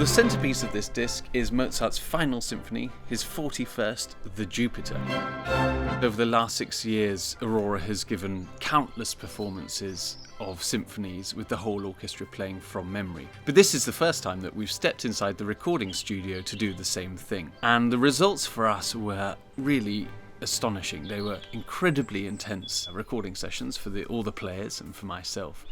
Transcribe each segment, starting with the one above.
The centrepiece of this disc is Mozart's Final Symphony, his 41st, the Jupiter. Over the last 6 years, Aurora has given countless performances of symphonies with the whole orchestra playing from memory. But this is the first time that we've stepped inside the recording studio to do the same thing. And the results for us were really astonishing. They were incredibly intense recording sessions for all the players and for myself.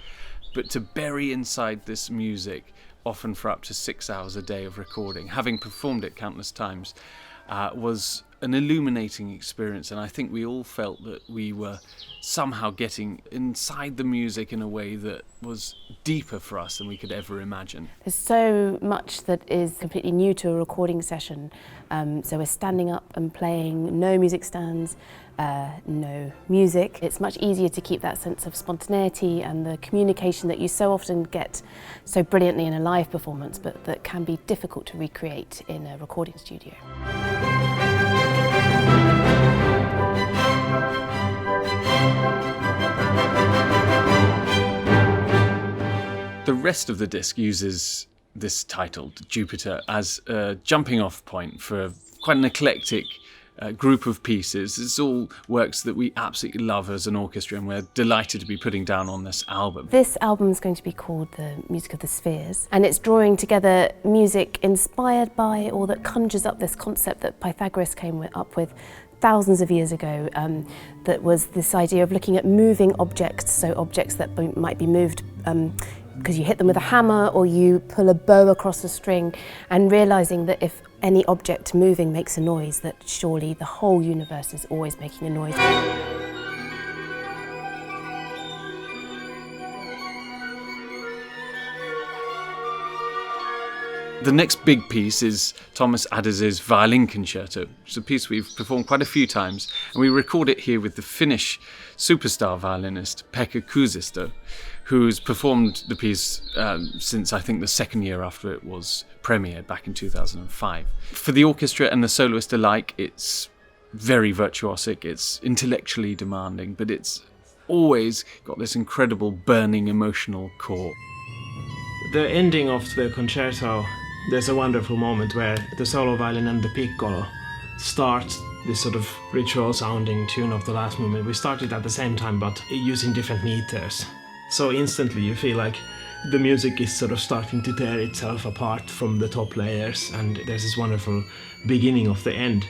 But to bury inside this music, often for up to 6 hours a day of recording, having performed it countless times, was an illuminating experience, and I think we all felt that we were somehow getting inside the music in a way that was deeper for us than we could ever imagine. There's so much that is completely new to a recording session, so we're standing up and playing, no music stands, no music. It's much easier to keep that sense of spontaneity and the communication that you so often get so brilliantly in a live performance, but that can be difficult to recreate in a recording studio. The rest of the disc uses this title, Jupiter, as a jumping off point for quite an eclectic group of pieces. It's all works that we absolutely love as an orchestra, and we're delighted to be putting down on this album. This album is going to be called The Music of the Spheres, and it's drawing together music inspired by, or that conjures up this concept that Pythagoras came up with thousands of years ago, that was this idea of looking at moving objects, so objects that might be moved because you hit them with a hammer or you pull a bow across a string, and realising that if any object moving makes a noise, that surely the whole universe is always making a noise. The next big piece is Thomas Adders's Violin Concerto, which is a piece we've performed quite a few times, and we record it here with the Finnish superstar violinist Pekka Kuusisto, who's performed the piece since I think the second year after it was premiered back in 2005. For the orchestra and the soloist alike, it's very virtuosic, it's intellectually demanding, but it's always got this incredible burning emotional core. The ending of the concerto, there's a wonderful moment where the solo violin and the piccolo start this sort of ritual sounding tune of the last movement. We started at the same time but using different meters. So instantly you feel like the music is sort of starting to tear itself apart from the top layers, and there's this wonderful beginning of the end.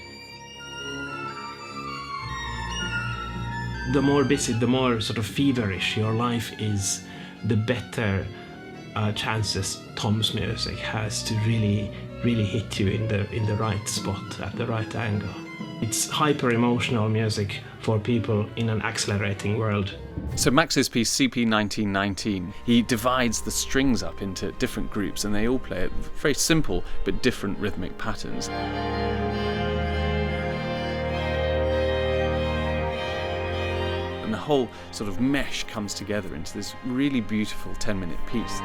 The more busy, the more sort of feverish your life is, the better chances Tom's music has to really hit you in the right spot at the right angle. It's hyper emotional music for people in an accelerating world. So Max's piece CP 1919, he divides the strings up into different groups, and they all play at very simple but different rhythmic patterns. And the whole sort of mesh comes together into this really beautiful 10-minute piece.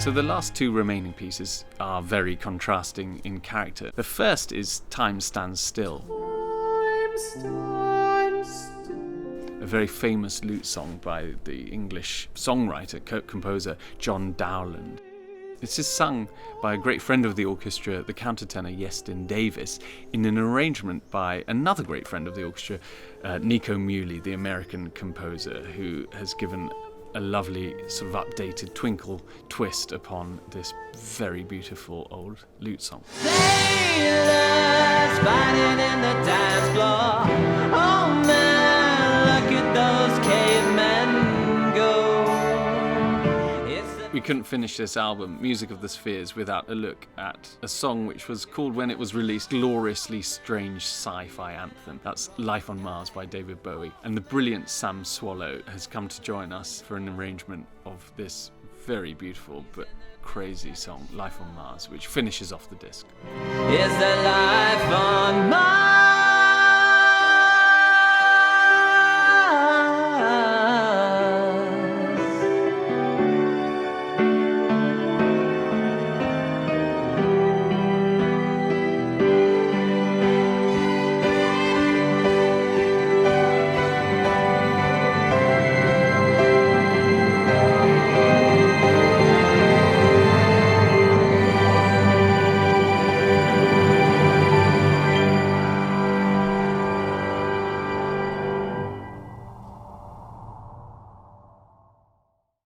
So the last two remaining pieces are very contrasting in character. The first is Time Stands Still, a very famous lute song by the English songwriter, composer John Dowland. This is sung by a great friend of the orchestra, the countertenor Iestyn Davis, in an arrangement by another great friend of the orchestra, Nico Muhly, the American composer, who has given a lovely sort of updated twinkle twist upon this very beautiful old lute song. Sailors fighting in the dance floor. Oh man, look at those cavemen go. We couldn't finish this album, Music of the Spheres, without a look at a song which was called, when it was released, Gloriously Strange Sci-Fi Anthem. That's Life on Mars by David Bowie. And the brilliant Sam Swallow has come to join us for an arrangement of this very beautiful but crazy song, Life on Mars, which finishes off the disc. Is there life on Mars?